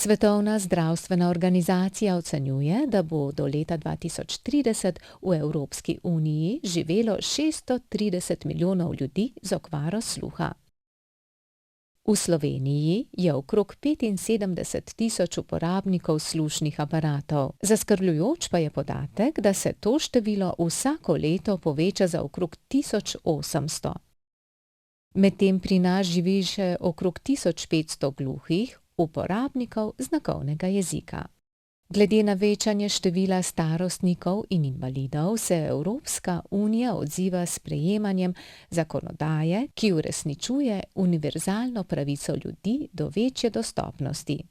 Svetovna zdravstvena organizacija ocenjuje, da bo do leta 2030 v Evropski uniji živelo 630 milijonov ljudi z okvaro sluha. V Sloveniji je okrog 75 tisoč uporabnikov slušnih aparatov. Zaskrbljujoč pa je podatek, da se to število vsako leto poveča za okrog 1800. Medtem pri nas živi še okrog 1500 gluhih uporabnikov znakovnega jezika. Glede na večanje števila starostnikov in invalidov se Evropska unija odziva s sprejemanjem zakonodaje, ki uresničuje univerzalno pravico ljudi do večje dostopnosti.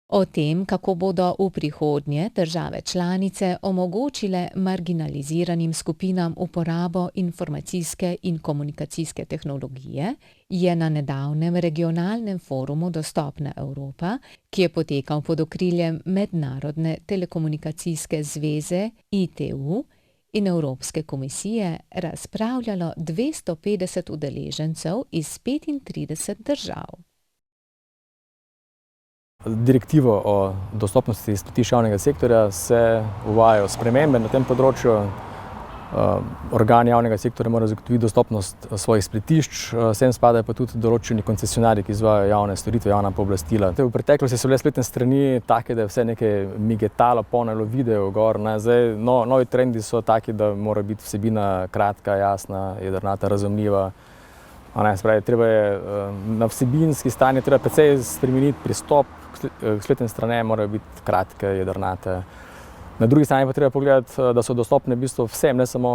O tem, kako bodo v prihodnje države članice omogočile marginaliziranim skupinam uporabo informacijske in komunikacijske tehnologije, je na nedavnem regionalnem forumu Dostopna Evropa, ki je potekal pod okriljem Mednarodne telekomunikacijske zveze ITU in Evropske komisije, razpravljalo 250 udeležencev iz 35 držav. Direktivo o dostopnosti spletišč javnega sektorja se uvajajo spremembe na tem področju. Organi javnega sektorja morajo zagotoviti dostopnost svojih spletišč, sem spadajo pa tudi določeni koncesionarji, ki izvajajo javne storitve, javna pooblastila. V preteklosti so bile spletne strani take, da je vse nekaj migetalo, polnilo video gor. Zdaj, novi trendi so taki, da mora biti vsebina kratka, jasna, jedrnata, razumljiva. Treba je na vsebinski strani precej spremeniti pristop k spletnim stranem, morajo biti kratke, jedrnate. Na drugi strani pa treba pogledati, da so dostopne v bistvu vsem, ne samo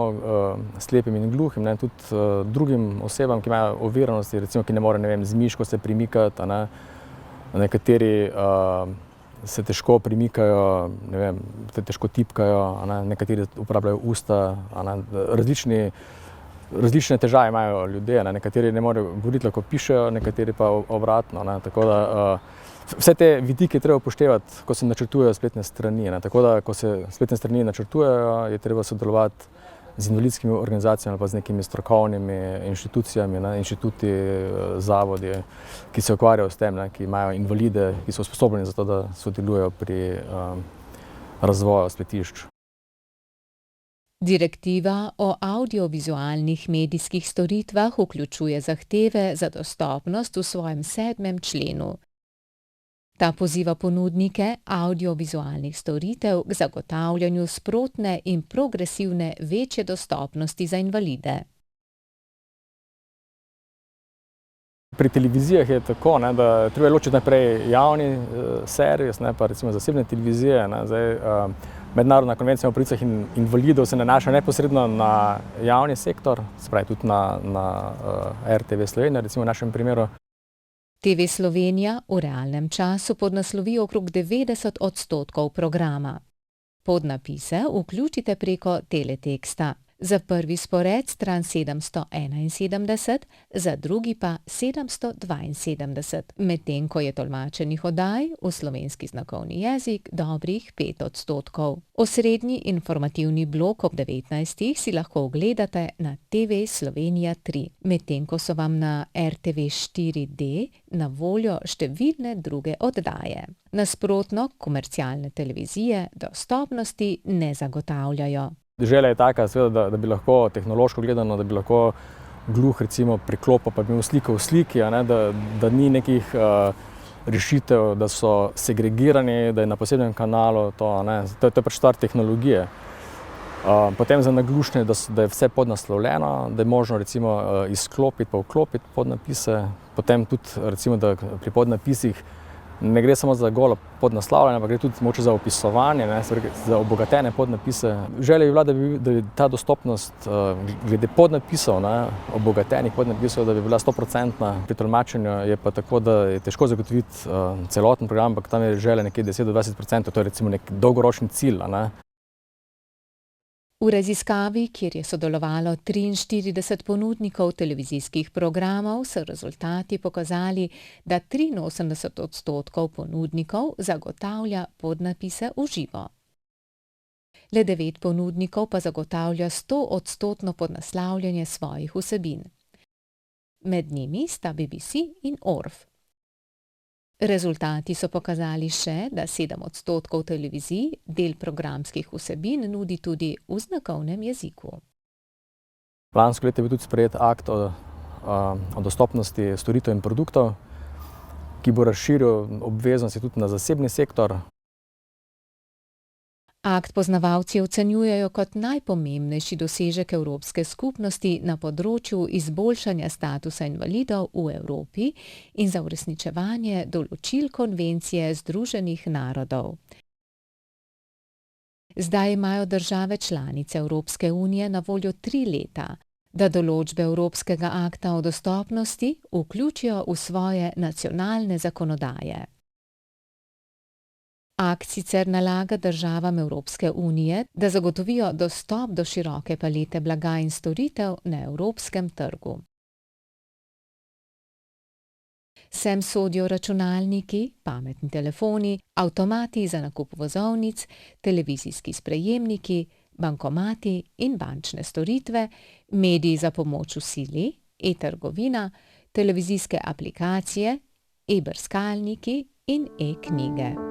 slepim in gluhim, tudi drugim osebam, ki imajo oviranosti, recimo, ki ne morejo z miško se premikati. Nekateri se težko premikajo, težko tipkajo, nekateri uporabljajo usta, različne težave imajo ljudje, nekateri ne morejo govoriti, lahko pišejo, nekateri pa obratno. Tako da vse te vidike je treba upoštevati, ko se načrtujejo spletne strani. Tako da, ko se spletne strani načrtujejo, je treba sodelovati z invalidskimi organizacijami ali pa z nekimi strokovnimi inštitucijami, inštituti, zavodi, ki se ukvarjajo s tem, ki imajo invalide, ki so usposobljeni za to, da sodelujejo pri razvoju spletišč. Direktiva o avdiovizualnih medijskih storitvah vključuje zahteve za dostopnost v svojem 7. členu. Ta poziva ponudnike avdiovizualnih storitev k zagotavljanju sprotne in progresivne večje dostopnosti za invalide. Pri televizijah je tako, da treba ločiti najprej javni servis, pa recimo zasebne televizije. Mednarodna konvencija o pravicah invalidov se nanaša neposredno na javni sektor, se pravi tudi na RTV Slovenija, recimo v našem primeru. TV Slovenija v realnem času podnaslovi okrog 90% programa. Podnapise vključite preko teleteksta. Za prvi spored stran 771, za drugi pa 772, medtem ko je tolmačenih oddaj v slovenski znakovni jezik dobrih 5%. Osrednji informativni blok ob 19. si lahko ogledate na TV Slovenija 3, medtem ko so vam na RTV 4D na voljo številne druge oddaje. Nasprotno, komercialne televizije dostopnosti ne zagotavljajo. Želja je taka, da bi lahko tehnološko gledano, da bi lahko gluh recimo priklopil pa bi imel sliko v sliki, da ni nekih rešitev, da so segregirani, da je na posebnem kanalu, to je pač stvar tehnologije. Potem za naglušne, da je vse podnaslovljeno, da je možno recimo izklopiti pa vklopiti podnapise, potem tudi recimo, da pri podnapisih ne gre samo za golo podnaslavljanje, ampak gre tudi mogoče za opisovanje, za obogatene podnapise. Želja je bila, da bi ta dostopnost glede podnapisov, obogatenih podnapisov, da bi bila 100%. Pri tolmačenju je pa tako, da je težko zagotoviti celoten program, ampak tam je želja nekje 10-20%, to je recimo nek dolgoročni cilj. V raziskavi, kjer je sodelovalo 43 ponudnikov televizijskih programov, so rezultati pokazali, da 83% ponudnikov zagotavlja podnapise v živo. Le 9 ponudnikov pa zagotavlja 100% podnaslavljanje svojih vsebin. Med njimi sta BBC in ORF. Rezultati so pokazali še, da 7% televizij del programskih vsebin nudi tudi v znakovnem jeziku. Lansko leto je bil tudi sprejet akt o dostopnosti storitev in produktov, ki bo razširil obveznosti tudi na zasebni sektor. Akt poznavalci ocenjujejo kot najpomembnejši dosežek Evropske skupnosti na področju izboljšanja statusa invalidov v Evropi in za uresničevanje določil konvencije Združenih narodov. Zdaj imajo države članice Evropske unije na voljo 3 leta, da določbe Evropskega akta o dostopnosti vključijo v svoje nacionalne zakonodaje. Akt sicer nalaga državam Evropske unije, da zagotovijo dostop do široke palete blaga in storitev na evropskem trgu. Sem sodijo računalniki, pametni telefoni, avtomati za nakup vozovnic, televizijski sprejemniki, bankomati in bančne storitve, mediji za pomoč v sili, e-trgovina, televizijske aplikacije, e-brskalniki in e-knjige.